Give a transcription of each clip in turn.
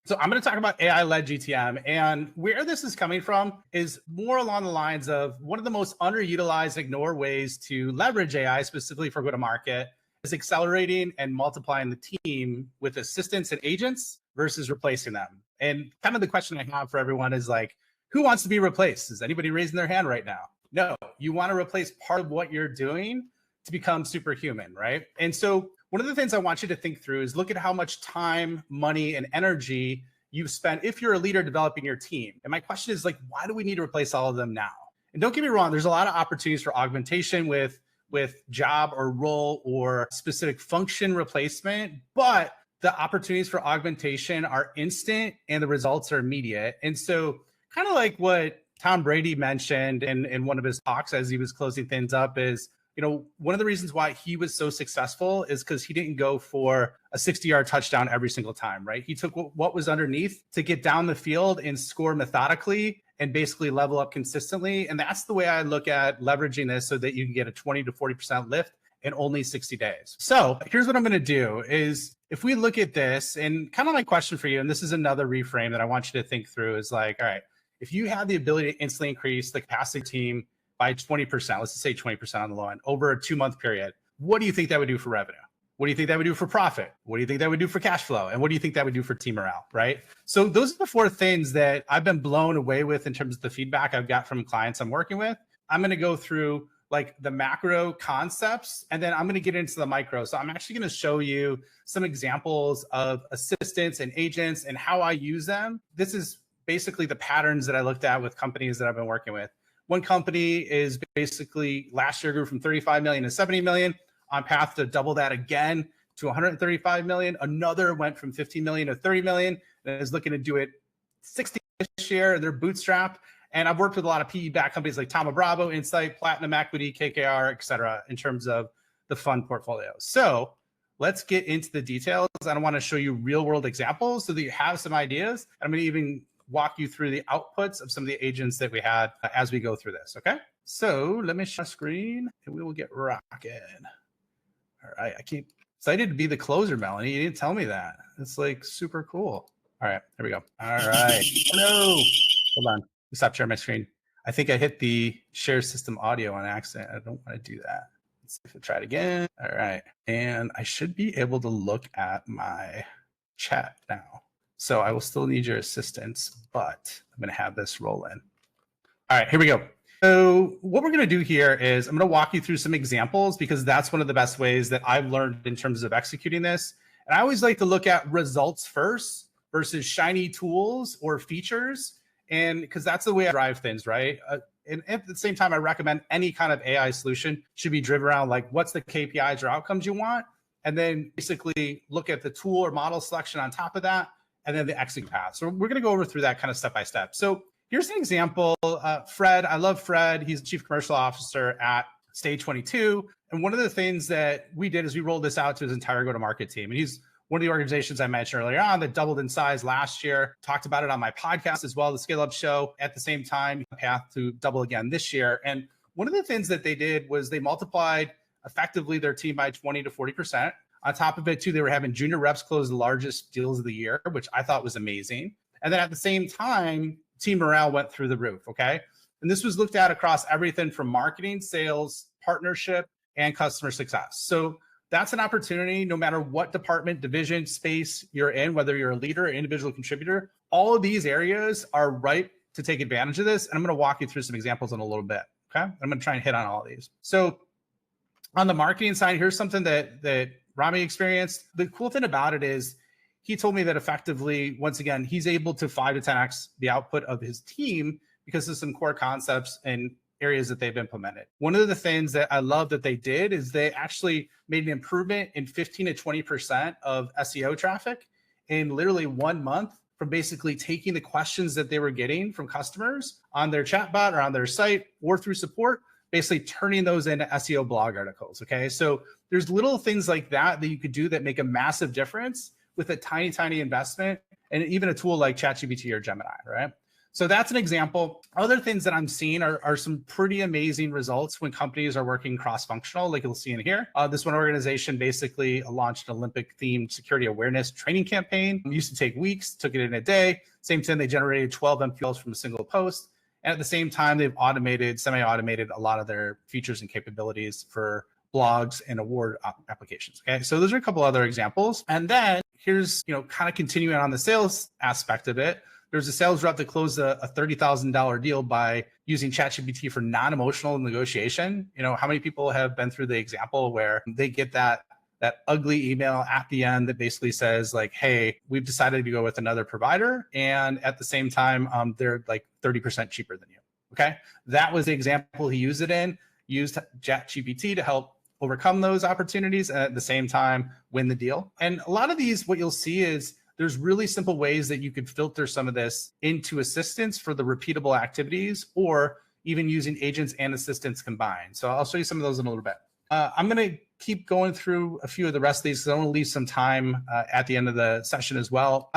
So I'm going to talk about AI-led GTM, and where this is coming from is more along the lines of one of the most underutilized, ignored ways to leverage AI specifically for go-to-market is accelerating and multiplying the team with assistants and agents versus replacing them. And kind of the question I have for everyone is like, who wants to be replaced? Is anybody raising their hand right now? No, you want to replace part of what you're doing to become superhuman, right? And so one of the things I want you to think through is look at how much time, money, and energy you've spent if you're a leader developing your team. And my question is like, why do we need to replace all of them now? And don't get me wrong, there's a lot of opportunities for augmentation with job or role or specific function replacement, but the opportunities for augmentation are instant and the results are immediate. And so kind of like what Tom Brady mentioned in one of his talks as he was closing things up is, you know, one of the reasons why he was so successful is because he didn't go for a 60-yard touchdown every single time, right? He took what was underneath to get down the field and score methodically and basically level up consistently. And that's the way I look at leveraging this so that you can get a 20 to 40% lift in only 60 days. So here's what I'm going to do is if we look at this and kind of my question for you, and this is another reframe that I want you to think through is like, all right, if you have the ability to instantly increase the capacity team by 20%, let's just say 20% on the low end over a 2-month period, what do you think that would do for revenue? What do you think that would do for profit? What do you think that would do for cash flow? And what do you think that would do for team morale, right? So those are the 4 things that I've been blown away with in terms of the feedback I've got from clients I'm working with. I'm going to go through like the macro concepts, and then I'm going to get into the micro. So I'm actually going to show you some examples of assistants and agents and how I use them. This is basically the patterns that I looked at with companies that I've been working with. One company is basically last year grew from 35 million to 70 million, on path to double that again to 135 million. Another went from 15 million to 30 million and is looking to do it 60 this year. They're bootstrapped. And I've worked with a lot of PE-backed companies like Thoma Bravo, Insight, Platinum Equity, KKR, et cetera, in terms of the fund portfolio. So let's get into the details. I want to show you real-world examples so that you have some ideas. I'm going to even walk you through the outputs of some of the agents that we had as we go through this, okay? So let me share screen and we will get rocking. All right, I keep excited to be the closer, Melanie. You didn't tell me that. It's like super cool. All right, here we go. All right, no, hold on. Stop sharing my screen. I think I hit the share system audio on accident. I don't want to do that. Let's see if I try it again. All right, and I should be able to look at my chat now. So I will still need your assistance, but I'm going to have this roll in. All right, here we go. So what we're going to do here is I'm going to walk you through some examples because that's one of the best ways that I've learned in terms of executing this. And I always like to look at results first versus shiny tools or features. And because that's the way I drive things, right? And at the same time, I recommend any kind of AI solution should be driven around like what's the KPIs or outcomes you want. And then basically look at the tool or model selection on top of that. And then the exit path. So we're going to go over through that kind of step by step. So here's an example. Fred, I love Fred. He's the chief commercial officer at Stage 22. And one of the things that we did is we rolled this out to his entire go-to-market team. And he's one of the organizations I mentioned earlier on that doubled in size last year. Talked about it on my podcast as well, the Scale Up Show. At the same time, path to double again this year. And one of the things that they did was they multiplied effectively their team by 20 to 40%. On top of it, too, they were having junior reps close the largest deals of the year, which I thought was amazing. And then at the same time, team morale went through the roof, okay? And this was looked at across everything from marketing, sales, partnership, and customer success. So that's an opportunity, no matter what department, division, space you're in, whether you're a leader or individual contributor, all of these areas are ripe to take advantage of this. And I'm going to walk you through some examples in a little bit, okay? I'm going to try and hit on all of these. So on the marketing side, here's something that Rami experienced. The cool thing about it is he told me that effectively, once again, he's able to 5 to 10x the output of his team because of some core concepts and areas that they've implemented. One of the things that I love that they did is they actually made an improvement in 15 to 20% of SEO traffic in literally 1 month from basically taking the questions that they were getting from customers on their chatbot or on their site or through support, basically turning those into SEO blog articles, okay? So there's little things like that that you could do that make a massive difference with a tiny, tiny investment and even a tool like ChatGPT or Gemini, right? So that's an example. Other things that I'm seeing are some pretty amazing results when companies are working cross-functional, like you'll see in here. This one organization basically launched an Olympic-themed security awareness training campaign. It used to take weeks, took it in a day. Same thing, they generated 12 MQLs from a single post. And at the same time, they've semi-automated a lot of their features and capabilities for blogs and award applications. Okay, so those are a couple other examples. And then here's, kind of continuing on the sales aspect of it. There's a sales rep that closed a $30,000 deal by using ChatGPT for non-emotional negotiation. How many people have been through the example where they get that ugly email at the end that basically says like, hey, we've decided to go with another provider. And at the same time, they're like 30% cheaper than you. Okay. That was the example he used it in, used ChatGPT to help overcome those opportunities and at the same time win the deal. And a lot of these, what you'll see is there's really simple ways that you could filter some of this into assistants for the repeatable activities, or even using agents and assistants combined. So I'll show you some of those in a little bit. I'm going to keep going through a few of the rest of these because I want to leave some time at the end of the session as well.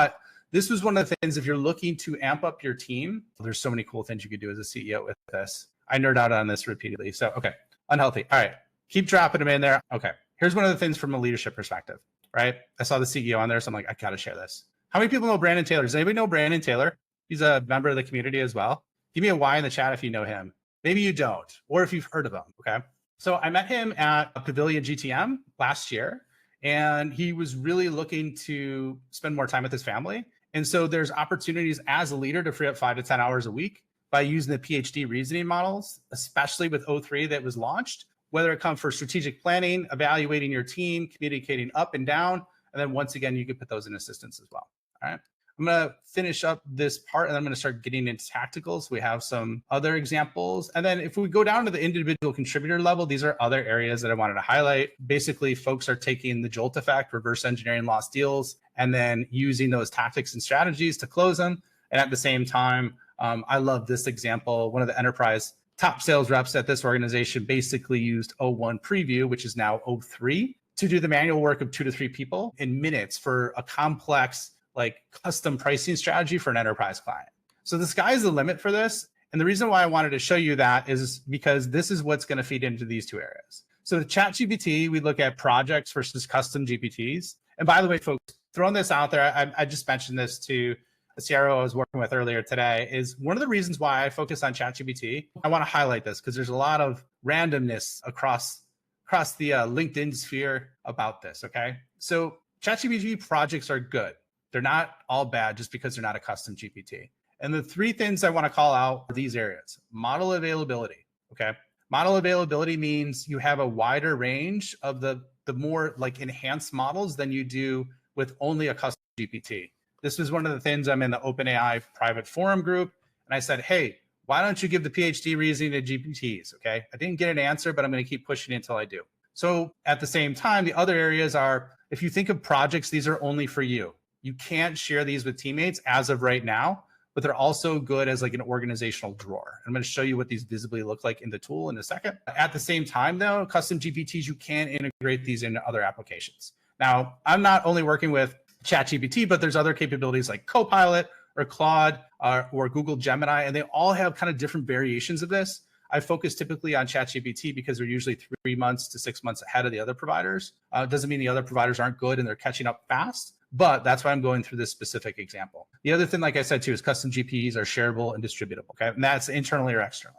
This was one of the things, if you're looking to amp up your team, there's so many cool things you could do as a CEO with this. I nerd out on this repeatedly. So, okay, unhealthy. All right, keep dropping them in there. Okay, here's one of the things from a leadership perspective, right? I saw the CEO on there, so I'm like, I got to share this. How many people know Brandon Taylor? Does anybody know Brandon Taylor? He's a member of the community as well. Give me a Y in the chat if you know him. Maybe you don't, or if you've heard of him, okay? So I met him at Pavilion GTM last year, and he was really looking to spend more time with his family. And so there's opportunities as a leader to free up 5 to 10 hours a week by using the PhD reasoning models, especially with O3 that was launched, whether it comes for strategic planning, evaluating your team, communicating up and down, and then once again, you could put those in assistance as well. All right. I'm going to finish up this part and I'm going to start getting into tacticals. We have some other examples. And then if we go down to the individual contributor level, these are other areas that I wanted to highlight. Basically, folks are taking the jolt effect, reverse engineering lost deals, and then using those tactics and strategies to close them. And at the same time, I love this example. One of the enterprise top sales reps at this organization basically used O1 preview, which is now O3, to do the manual work of 2 to 3 people in minutes for a complex like custom pricing strategy for an enterprise client. So the sky's the limit for this. And the reason why I wanted to show you that is because this is what's going to feed into these two areas. So with ChatGPT, we look at projects versus custom GPTs. And by the way, folks, throwing this out there, I just mentioned this to a CRO I was working with earlier today, is one of the reasons why I focus on ChatGPT. I want to highlight this because there's a lot of randomness across the LinkedIn sphere about this, okay? So ChatGPT projects are good. They're not all bad just because they're not a custom GPT. And the 3 things I want to call out are these areas. Model availability, okay? Model availability means you have a wider range of the more like enhanced models than you do with only a custom GPT. This was one of the things. I'm in the OpenAI private forum group, and I said, hey, why don't you give the PhD reasoning to GPTs, okay? I didn't get an answer, but I'm going to keep pushing it until I do. So at the same time, the other areas are, if you think of projects, these are only for you. You can't share these with teammates as of right now, but they're also good as like an organizational drawer. I'm going to show you what these visibly look like in the tool in a second. At the same time, though, custom GPTs, you can integrate these into other applications. Now, I'm not only working with ChatGPT, but there's other capabilities like Copilot or Claude or Google Gemini, and they all have kind of different variations of this. I focus typically on ChatGPT because they're usually 3 months to 6 months ahead of the other providers. It doesn't mean the other providers aren't good and they're catching up fast, but that's why I'm going through this specific example. The other thing, like I said too, is custom GPTs are shareable and distributable, okay? And that's internally or externally.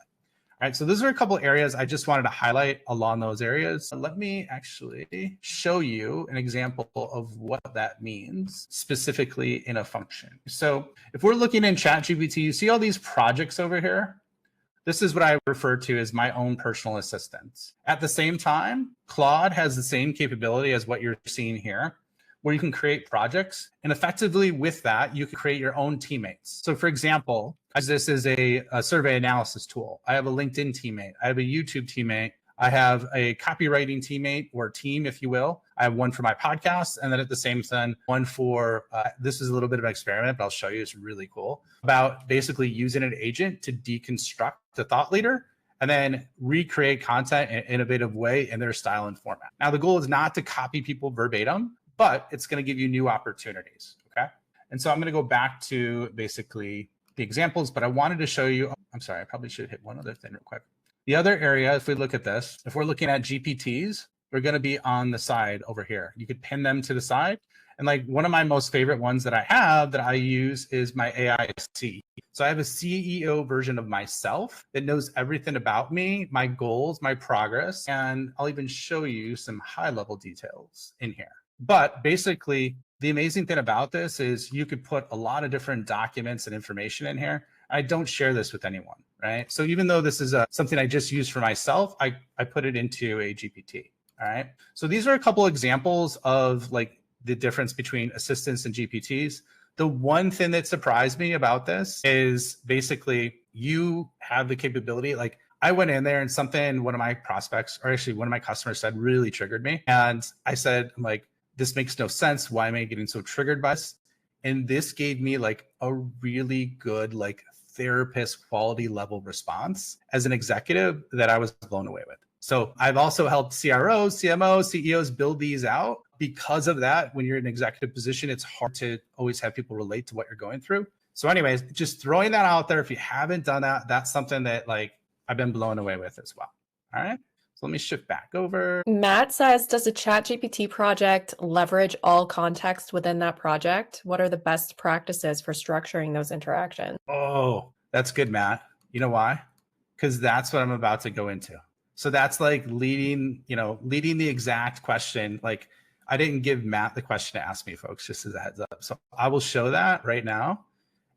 All right, so those are a couple areas I just wanted to highlight along those areas. Let me actually show you an example of what that means specifically in a function. So if we're looking in ChatGPT, you see all these projects over here? This is what I refer to as my own personal assistants. At the same time, Claude has the same capability as what you're seeing here, where you can create projects. And effectively with that, you can create your own teammates. So for example, this is a survey analysis tool. I have a LinkedIn teammate. I have a YouTube teammate. I have a copywriting teammate or team, if you will. I have one for my podcast. And then at the same time, one for, this is a little bit of an experiment, but I'll show you, it's really cool, about basically using an agent to deconstruct the thought leader and then recreate content in an innovative way in their style and format. Now, the goal is not to copy people verbatim, but it's going to give you new opportunities, okay? And so I'm going to go back to basically the examples, but I wanted to show you, I'm sorry, I probably should hit one other thing real quick. The other area, if we look at this, if we're looking at GPTs, they're going to be on the side over here. You could pin them to the side. And like one of my most favorite ones that I have that I use is my AI CEO. So I have a CEO version of myself that knows everything about me, my goals, my progress, and I'll even show you some high level details in here. But basically, the amazing thing about this is you could put a lot of different documents and information in here. I don't share this with anyone, right? So even though this is something I just use for myself, I put it into a GPT, all right? So these are a couple examples of like the difference between assistants and GPTs. The one thing that surprised me about this is basically you have the capability, like I went in there and something one of my prospects, or actually one of my customers said really triggered me. And I said, I'm like, this makes no sense. Why am I getting so triggered by this? And this gave me like a really good, like therapist quality level response as an executive that I was blown away with. So I've also helped CROs, CMOs, CEOs build these out. Because of that, when you're in an executive position, it's hard to always have people relate to what you're going through. So anyways, just throwing that out there. If you haven't done that, that's something that like I've been blown away with as well. All right. So let me shift back over. Matt says, does a ChatGPT project leverage all context within that project? What are the best practices for structuring those interactions? Oh, that's good, Matt. You know why? Because that's what I'm about to go into. So that's like leading the exact question. Like I didn't give Matt the question to ask me, folks, just as a heads up. So I will show that right now.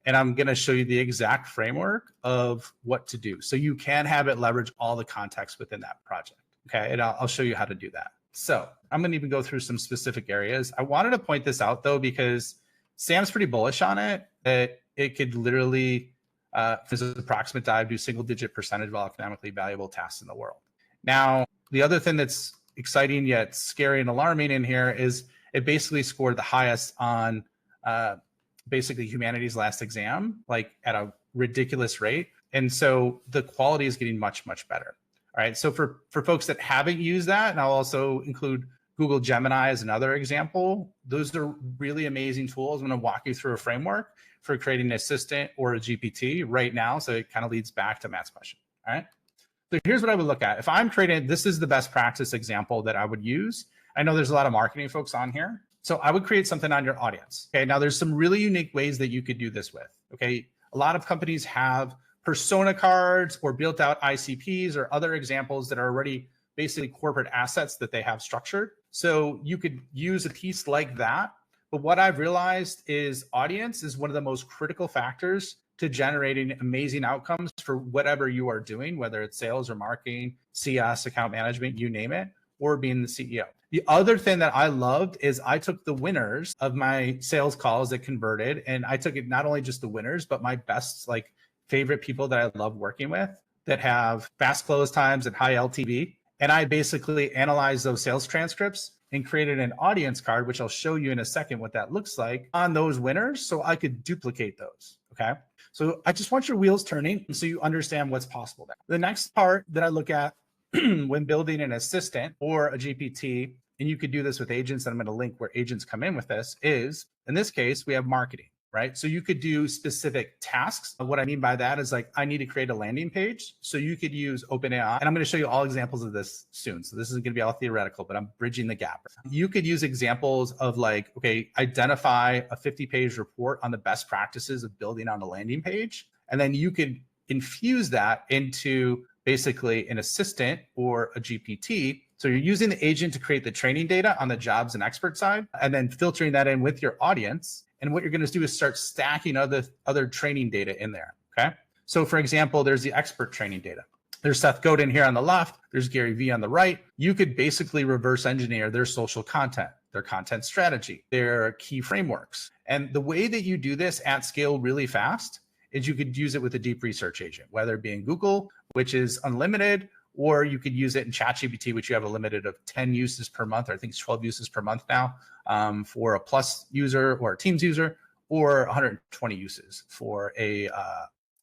And I'm going to show you the exact framework of what to do. So you can have it leverage all the context within that project. Okay. And I'll show you how to do that. So I'm going to even go through some specific areas. I wanted to point this out though, because Sam's pretty bullish on it, that it could literally, as an approximate dive, do single-digit percentage of all economically valuable tasks in the world. Now, the other thing that's exciting yet scary and alarming in here is it basically scored the highest on basically humanities last exam, like at a ridiculous rate. And so the quality is getting much, much better. All right. So for folks that haven't used that, and I'll also include Google Gemini as another example, those are really amazing tools. I'm going to walk you through a framework for creating an assistant or a GPT right now. So it kind of leads back to Matt's question. All right. So here's what I would look at. If I'm creating, this is the best practice example that I would use. I know there's a lot of marketing folks on here. So I would create something on your audience. Okay. Now there's some really unique ways that you could do this with. Okay. A lot of companies have persona cards or built out ICPs or other examples that are already basically corporate assets that they have structured. So you could use a piece like that. But what I've realized is audience is one of the most critical factors to generating amazing outcomes for whatever you are doing, whether it's sales or marketing, CS, account management, you name it, or being the CEO. The other thing that I loved is I took the winners of my sales calls that converted, and I took it not only just the winners, but my best, like favorite people that I love working with that have fast close times and high LTV. And I basically analyzed those sales transcripts and created an audience card, which I'll show you in a second what that looks like on those winners. So I could duplicate those. Okay. So I just want your wheels turning so you understand what's possible there. The next part that I look at when building an assistant or a GPT, and you could do this with agents, and I'm going to link where agents come in with this, is in this case, we have marketing, right? So you could do specific tasks. What I mean by that is like, I need to create a landing page. So you could use OpenAI, and I'm going to show you all examples of this soon. So this isn't going to be all theoretical, but I'm bridging the gap. You could use examples of like, okay, identify a 50-page report on the best practices of building on a landing page. And then you could infuse that into basically an assistant or a GPT. So you're using the agent to create the training data on the jobs and expert side, and then filtering that in with your audience. And what you're going to do is start stacking other training data in there. Okay. So for example, there's the expert training data. There's Seth Godin here on the left. There's Gary Vee on the right. You could basically reverse engineer their social content, their content strategy, their key frameworks. And the way that you do this at scale really fast is you could use it with a deep research agent, whether it be in Google, which is unlimited, or you could use it in ChatGPT, which you have a limited of 10 uses per month, or I think it's 12 uses per month now, for a plus user or a Teams user, or 120 uses for a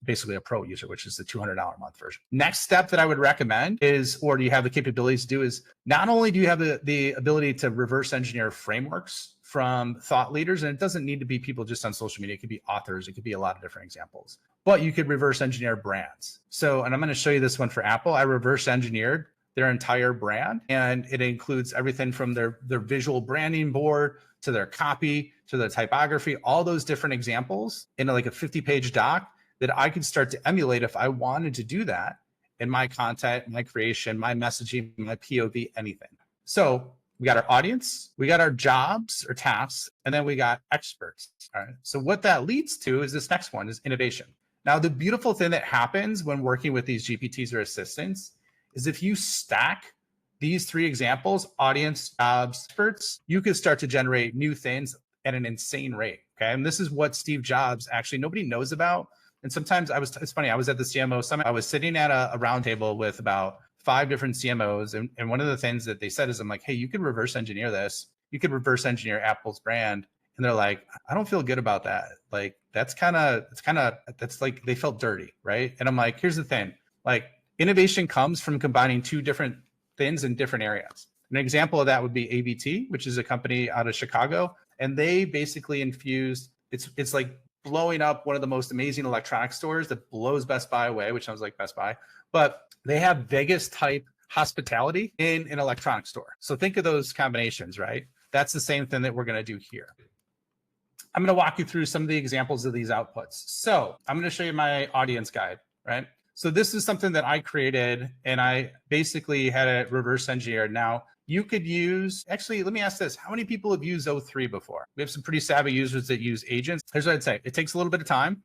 basically a pro user, which is the $200 a month version. Next step that I would recommend is, or do you have the capabilities to do, is not only do you have the ability to reverse engineer frameworks from thought leaders. And it doesn't need to be people just on social media. It could be authors. It could be a lot of different examples. But you could reverse engineer brands. So, and I'm going to show you this one for Apple. I reverse engineered their entire brand, and it includes everything from their visual branding board to their copy to their typography, all those different examples in like a 50-page doc that I could start to emulate if I wanted to do that in my content, my creation, my messaging, my POV, anything. So we got our audience, we got our jobs or tasks, and then we got experts. All right. So what that leads to is this next one is innovation. Now, the beautiful thing that happens when working with these GPTs or assistants is if you stack these three examples, audience, jobs, experts, you could start to generate new things at an insane rate. Okay. And this is what Steve Jobs actually nobody knows about. And sometimes it's funny, I was at the CMO summit. I was sitting at a roundtable with about 5 different CMOs. And one of the things that they said is, I'm like, hey, you could reverse engineer this. You could reverse engineer Apple's brand. And they're like, I don't feel good about that. Like, that's like, they felt dirty, right? And I'm like, here's the thing. Like, innovation comes from combining 2 different things in different areas. An example of that would be ABT, which is a company out of Chicago. And they basically infused, it's like blowing up one of the most amazing electronic stores that blows Best Buy away, which sounds like Best Buy. But they have Vegas type hospitality in an electronic store. So think of those combinations, right? That's the same thing that we're going to do here. I'm going to walk you through some of the examples of these outputs. So I'm going to show you my audience guide, right? So this is something that I created, and I basically had it reverse engineered. Now, you could use, actually, let me ask this. How many people have used O3 before? We have some pretty savvy users that use agents. Here's what I'd say. It takes a little bit of time,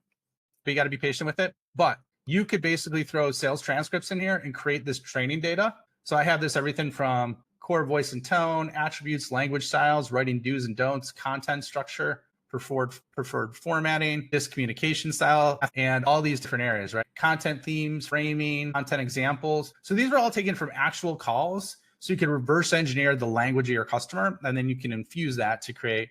but you got to be patient with it. But you could basically throw sales transcripts in here and create this training data. So I have this everything from core voice and tone, attributes, language styles, writing do's and don'ts, content structure, preferred formatting, this communication style, and all these different areas, right? Content themes, framing, content examples. So these are all taken from actual calls. So you can reverse engineer the language of your customer, and then you can infuse that to create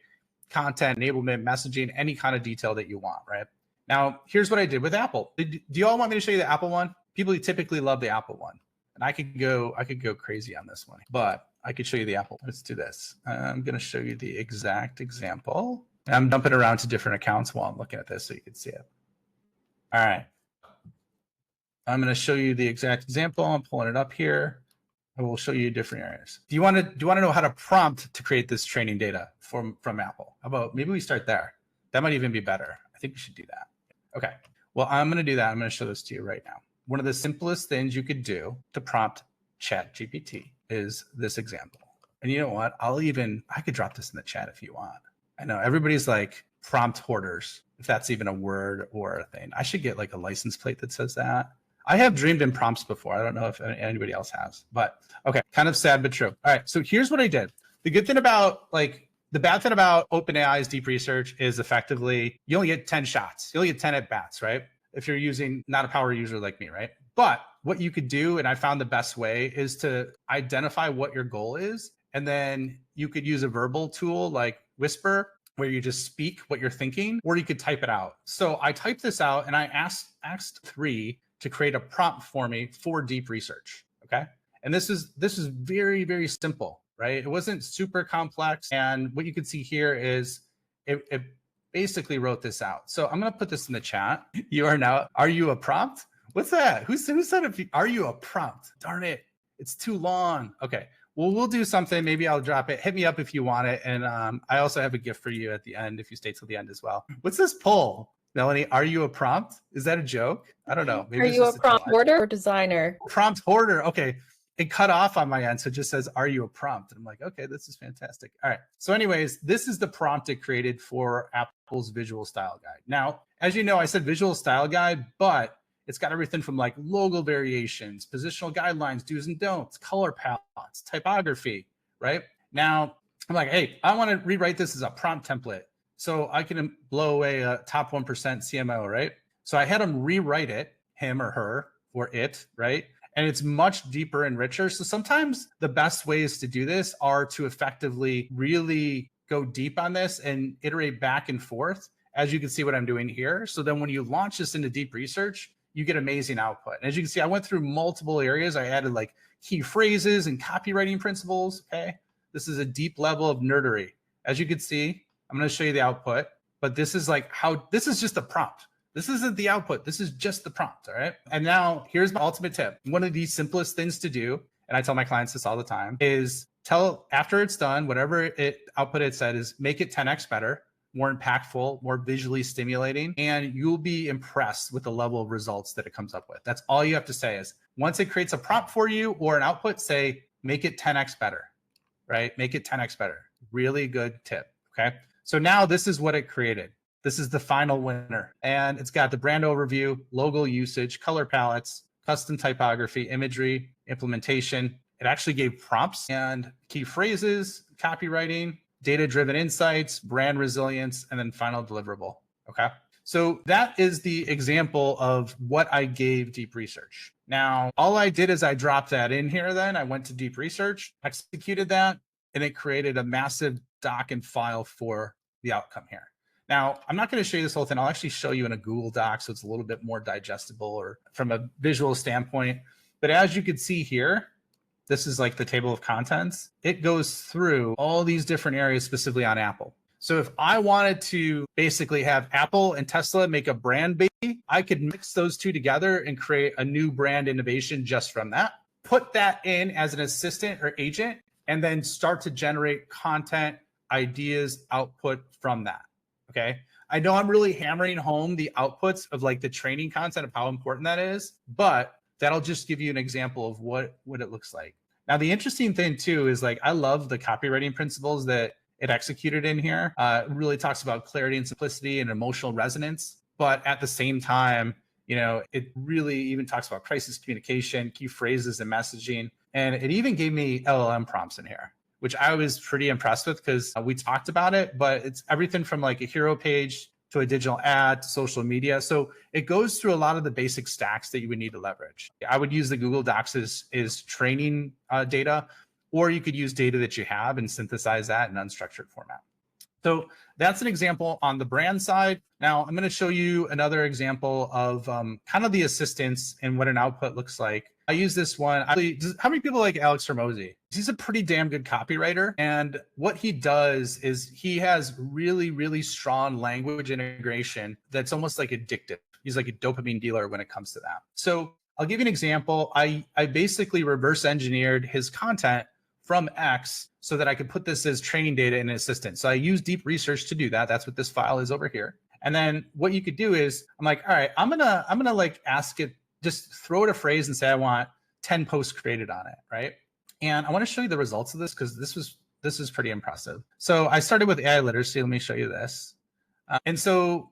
content, enablement, messaging, any kind of detail that you want, right? Now, here's what I did with Apple. Do you all want me to show you the Apple one? People typically love the Apple one. And I could go crazy on this one, but I could show you the Apple. Let's do this. I'm going to show you the exact example. I'm dumping around to different accounts while I'm looking at this so you can see it. All right. I'm going to show you the exact example. I'm pulling it up here. I will show you different areas. Do you want to know how to prompt to create this training data from Apple? How about maybe we start there? That might even be better. I think we should do that. Okay. Well, I'm going to do that. I'm going to show this to you right now. One of the simplest things you could do to prompt ChatGPT is this example. And you know what? I could drop this in the chat if you want. I know everybody's like prompt hoarders, if that's even a word or a thing. I should get like a license plate that says that. I have dreamed in prompts before. I don't know if anybody else has, but okay. Kind of sad, but true. All right. So here's what I did. The good thing about the bad thing about OpenAI's deep research is effectively you only get 10 shots. You only get 10 at bats, right? If you're using not a power user like me, right? But what you could do, and I found the best way, is to identify what your goal is. And then you could use a verbal tool like Whisper, where you just speak what you're thinking, or you could type it out. So I typed this out and I asked 3 to create a prompt for me for deep research. Okay. And this is very, very simple, right? It wasn't super complex. And what you can see here is it basically wrote this out. So I'm going to put this in the chat. Are you a prompt? What's that? Who said are you a prompt? Darn it. It's too long. Okay. Well, we'll do something. Maybe I'll drop it. Hit me up if you want it. And I also have a gift for you at the end if you stay till the end as well. What's this poll? Melanie, are you a prompt? Is that a joke? I don't know. Maybe are you a prompt hoarder or designer? Prompt hoarder. Okay. It cut off on my end. So it just says, are you a prompt? And I'm like, okay, this is fantastic. All right. So anyways, this is the prompt it created for Apple's visual style guide. Now, as you know, I said visual style guide, but it's got everything from like logo variations, positional guidelines, do's and don'ts, color palettes, typography, right? Now, I'm like, hey, I want to rewrite this as a prompt template so I can blow away a top 1% CMO, right? So I had him rewrite it, him or her or it, right? And it's much deeper and richer. So sometimes the best ways to do this are to effectively really go deep on this and iterate back and forth, as you can see what I'm doing here. So then when you launch this into deep research, you get amazing output. And as you can see, I went through multiple areas. I added like key phrases and copywriting principles. Okay. This is a deep level of nerdery As you can see, I'm going to show you the output, but this is like how, this is just the prompt. This isn't the output. This is just the prompt. All right. And now here's my ultimate tip. One of the simplest things to do, and I tell my clients this all the time, is tell after it's done, whatever output it said is make it 10x better, more impactful, more visually stimulating, and you'll be impressed with the level of results that it comes up with. That's all you have to say is once it creates a prompt for you or an output, say, make it 10x better, right? Make it 10x better. Really good tip. Okay. So now this is what it created. This is the final winner. And it's got the brand overview, logo usage, color palettes, custom typography, imagery, implementation. It actually gave prompts and key phrases, copywriting, data-driven insights, brand resilience, and then final deliverable. Okay. So that is the example of what I gave deep research. Now, all I did is I dropped that in here then. I went to deep research, executed that, and it created a massive doc and file for the outcome here. Now, I'm not going to show you this whole thing. I'll actually show you in a Google Doc so it's a little bit more digestible or from a visual standpoint. But as you can see here, this is like the table of contents. It goes through all these different areas specifically on Apple. So if I wanted to basically have Apple and Tesla make a brand baby, I could mix those two together and create a new brand innovation just from that. Put that in as an assistant or agent, and then start to generate content, ideas, output from that. Okay. I know I'm really hammering home the outputs of like the training content of how important that is, but that'll just give you an example of what it looks like. Now, the interesting thing too is like, I love the copywriting principles that it executed in here. It really talks about clarity and simplicity and emotional resonance, but at the same time, you know, it really even talks about crisis communication, key phrases and messaging. And it even gave me LLM prompts in here, which I was pretty impressed with because we talked about it, but it's everything from like a hero page to a digital ad to social media. So it goes through a lot of the basic stacks that you would need to leverage. I would use the Google Docs as training data, or you could use data that you have and synthesize that in unstructured format. So that's an example on the brand side. Now I'm going to show you another example of kind of the assistance and what an output looks like. I use this one. How many people like Alex Hormozy? He's a pretty damn good copywriter. And what he does is he has really, really strong language integration that's almost like addictive. He's like a dopamine dealer when it comes to that. So I'll give you an example. I basically reverse engineered his content from X so that I could put this as training data in an assistant. So I use deep research to do that. That's what this file is over here. And then what you could do is I'm like, all right, I'm gonna like ask it, just throw it a phrase and say I want 10 posts created on it, right? And I want to show you the results of this because this is pretty impressive. So I started with AI literacy. Let me show you this. And so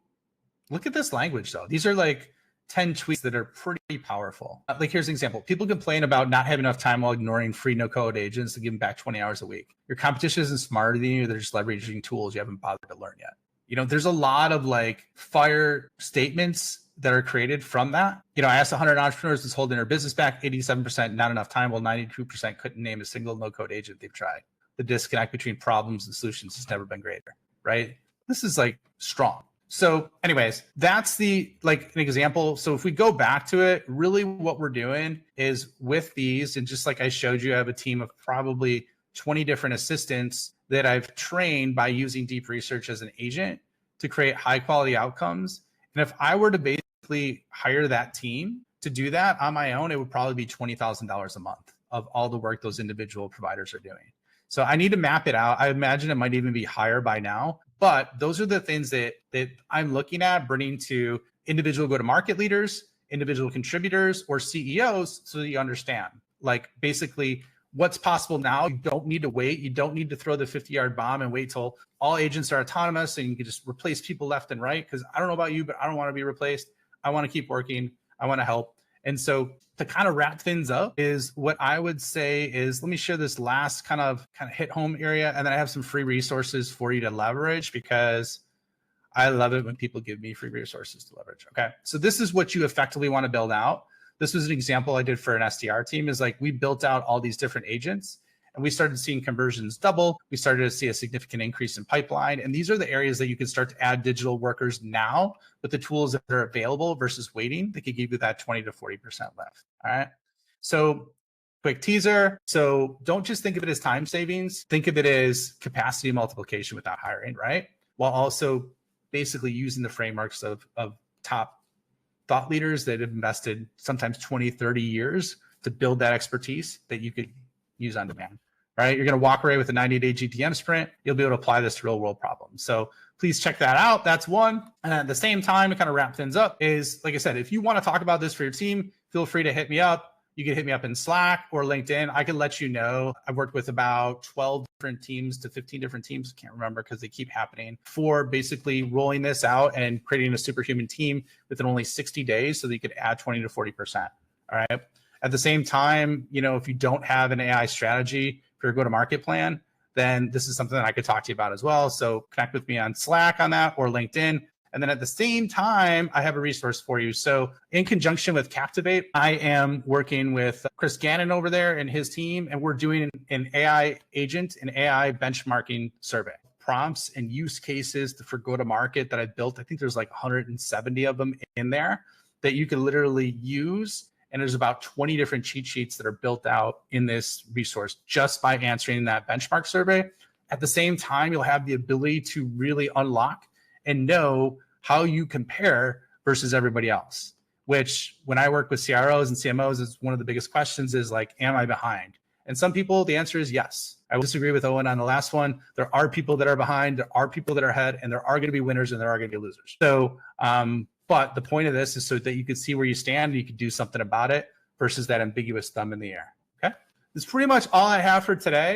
look at this language though. These are like 10 tweets that are pretty powerful. Like here's an example. People complain about not having enough time while ignoring free no-code agents to give them back 20 hours a week. Your competition isn't smarter than you. They're just leveraging tools you haven't bothered to learn yet. You know, there's a lot of like fire statements that are created from that. You know, I asked 100 entrepreneurs who's holding their business back, 87% not enough time, while 92% couldn't name a single no-code agent they've tried. The disconnect between problems and solutions has never been greater, right? This is like strong. So anyways, that's like an example. So if we go back to it, really what we're doing is with these, and just like I showed you, I have a team of probably 20 different assistants that I've trained by using deep research as an agent to create high quality outcomes. And if I were to basically hire that team to do that on my own, it would probably be $20,000 a month of all the work those individual providers are doing. So I need to map it out. I imagine it might even be higher by now, but those are the things that I'm looking at bringing to individual go-to-market leaders, individual contributors, or CEOs so that you understand, like basically what's possible now. You don't need to wait. You don't need to throw the 50-yard bomb and wait till all agents are autonomous and you can just replace people left and right. Because I don't know about you, but I don't want to be replaced. I want to keep working. I want to help. And so to kind of wrap things up is what I would say is, let me share this last kind of hit home area. And then I have some free resources for you to leverage because I love it when people give me free resources to leverage. Okay. So this is what you effectively want to build out. This was an example I did for an SDR team is like, we built out all these different agents and we started seeing conversions double. We started to see a significant increase in pipeline. And these are the areas that you can start to add digital workers now with the tools that are available versus waiting. They could give you that 20 to 40% lift. All right. So quick teaser. So don't just think of it as time savings. Think of it as capacity multiplication without hiring, right? While also basically using the frameworks of top thought leaders that have invested sometimes 20, 30 years to build that expertise that you could use on demand, right? You're going to walk away with a 90-day GTM sprint. You'll be able to apply this to real world problems. So please check that out. That's one. And at the same time, to kind of wrap things up is, like I said, if you want to talk about this for your team, feel free to hit me up. You can hit me up in Slack or LinkedIn. I can let you know. I've worked with about 12 different teams to 15 different teams. I can't remember because they keep happening, for basically rolling this out and creating a superhuman team within only 60 days so that you could add 20 to 40%. All right. At the same time, if you don't have an AI strategy for your go-to-market plan, then this is something that I could talk to you about as well. So connect with me on Slack on that or LinkedIn. And then at the same time, I have a resource for you. So in conjunction with Captivate, I am working with Chris Gannon over there and his team, and we're doing an AI agent, an AI benchmarking survey. Prompts and use cases for go-to-market that I built. I think there's like 170 of them in there that you can literally use. And there's about 20 different cheat sheets that are built out in this resource just by answering that benchmark survey. At the same time, you'll have the ability to really unlock and know how you compare versus everybody else, which when I work with CROs and CMOs, is one of the biggest questions is like, am I behind? And some people, the answer is yes. I will disagree with Owen on the last one. There are people that are behind, there are people that are ahead, and there are going to be winners and there are going to be losers. So, but the point of this is so that you can see where you stand and you can do something about it versus that ambiguous thumb in the air. Okay. That's pretty much all I have for today.